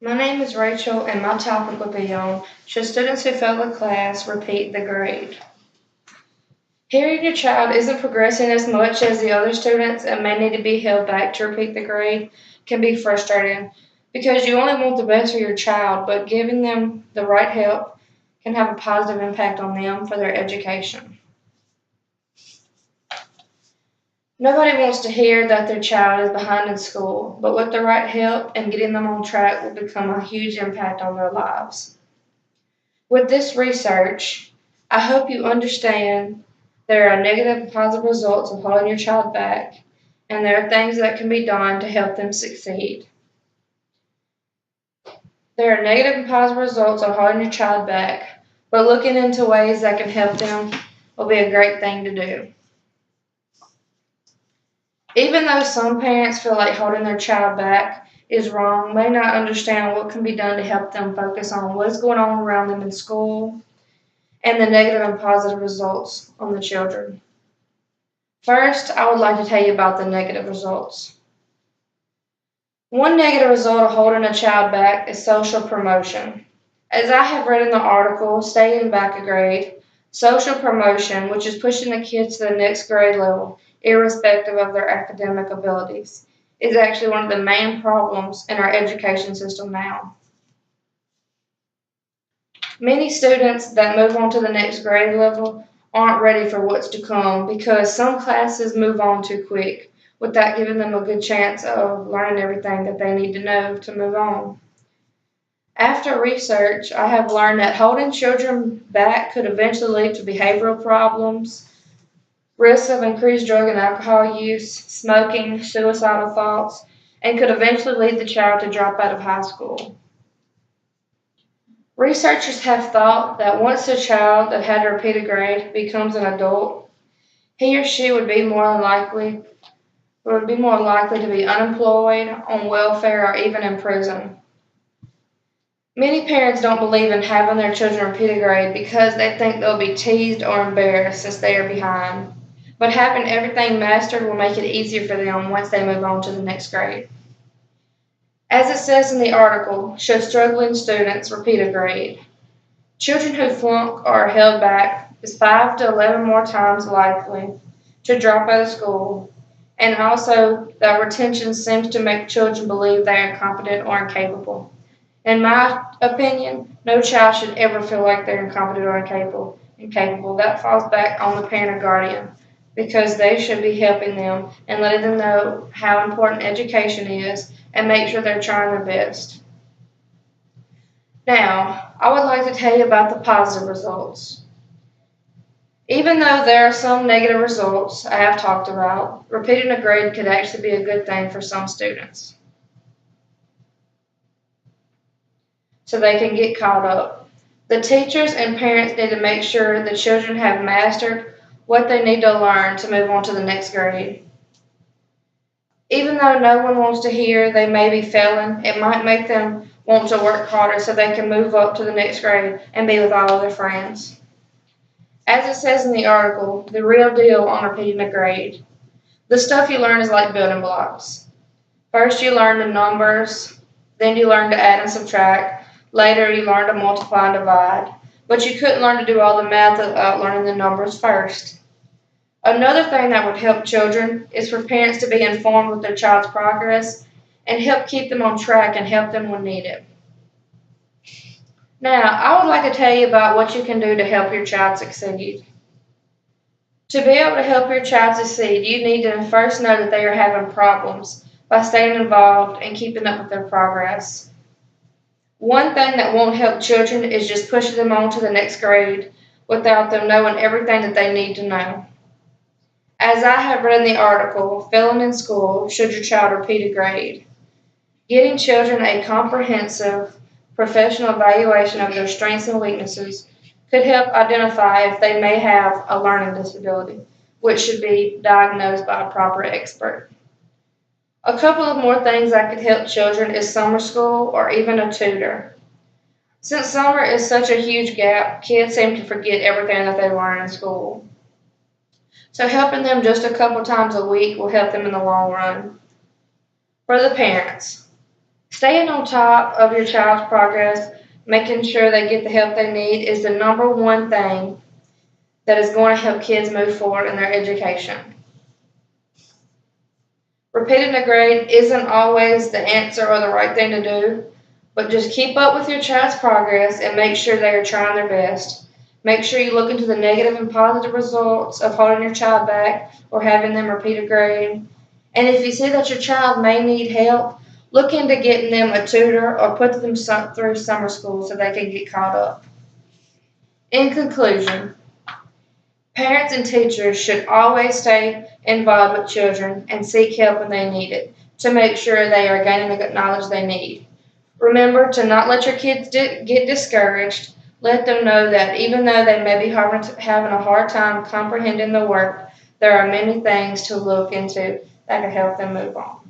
My name is Rachel, and my topic will be on should students who fail the class repeat the grade? Hearing your child isn't progressing as much as the other students and may need to be held back to repeat the grade can be frustrating because you only want the best for your child, but giving them the right help can have a positive impact on them for their education. Nobody wants to hear that their child is behind in school, but with the right help and getting them on track will become a huge impact on their lives. With this research, I hope you understand there are negative and positive results of holding your child back, and there are things that can be done to help them succeed. There are negative and positive results of holding your child back, but looking into ways that can help them will be a great thing to do. Even though some parents feel like holding their child back is wrong, may not understand what can be done to help them focus on what is going on around them in school and the negative and positive results on the children. First, I would like to tell you about the negative results. One negative result of holding a child back is social promotion. As I have read in the article, Staying Back a Grade, social promotion, which is pushing the kids to the next grade level, irrespective of their academic abilities, is actually one of the main problems in our education system now. Many students that move on to the next grade level aren't ready for what's to come because some classes move on too quick without giving them a good chance of learning everything that they need to know to move on. After research, I have learned that holding children back could eventually lead to behavioral problems, risks of increased drug and alcohol use, smoking, suicidal thoughts, and could eventually lead the child to drop out of high school. Researchers have thought that once a child that had to repeat a grade becomes an adult, he or she would be more likely to be unemployed, on welfare, or even in prison. Many parents don't believe in having their children repeat a grade because they think they'll be teased or embarrassed since they are behind. But having everything mastered will make it easier for them once they move on to the next grade. As it says in the article, should struggling students repeat a grade? Children who flunk or are held back is 5 to 11 more times likely to drop out of school, and also that retention seems to make children believe they are incompetent or incapable. In my opinion, no child should ever feel like they're incompetent or incapable. That falls back on the parent or guardian because they should be helping them and letting them know how important education is and make sure they're trying their best. Now, I would like to tell you about the positive results. Even though there are some negative results I have talked about, repeating a grade could actually be a good thing for some students so they can get caught up. The teachers and parents need to make sure the children have mastered what they need to learn to move on to the next grade. Even though no one wants to hear they may be failing, it might make them want to work harder so they can move up to the next grade and be with all of their friends. As it says in the article, the real deal on repeating a grade. The stuff you learn is like building blocks. First you learn the numbers, then you learn to add and subtract, later you learn to multiply and divide. But you couldn't learn to do all the math without learning the numbers first. Another thing that would help children is for parents to be informed with their child's progress and help keep them on track and help them when needed. Now, I would like to tell you about what you can do to help your child succeed. To be able to help your child succeed, you need to first know that they are having problems by staying involved and keeping up with their progress. One thing that won't help children is just pushing them on to the next grade without them knowing everything that they need to know. As I have read in the article, Failing in School, Should Your Child Repeat a Grade? Getting children a comprehensive professional evaluation of their strengths and weaknesses could help identify if they may have a learning disability, which should be diagnosed by a proper expert. A couple of more things that could help children is summer school or even a tutor. Since summer is such a huge gap, kids seem to forget everything that they learn in school. So helping them just a couple times a week will help them in the long run. For the parents, Staying on top of your child's progress, making sure they get the help they need, is the number one thing that is going to help kids move forward in their education. Repeating a grade isn't always the answer or the right thing to do, but just keep up with your child's progress and make sure they are trying their best. Make sure you look into the negative and positive results of holding your child back or having them repeat a grade. And if you see that your child may need help, look into getting them a tutor or put them through summer school so they can get caught up. In conclusion, parents and teachers should always stay involved with children and seek help when they need it to make sure they are gaining the knowledge they need. Remember to not let your kids get discouraged. Let them know that even though they may be having a hard time comprehending the work, there are many things to look into that can help them move on.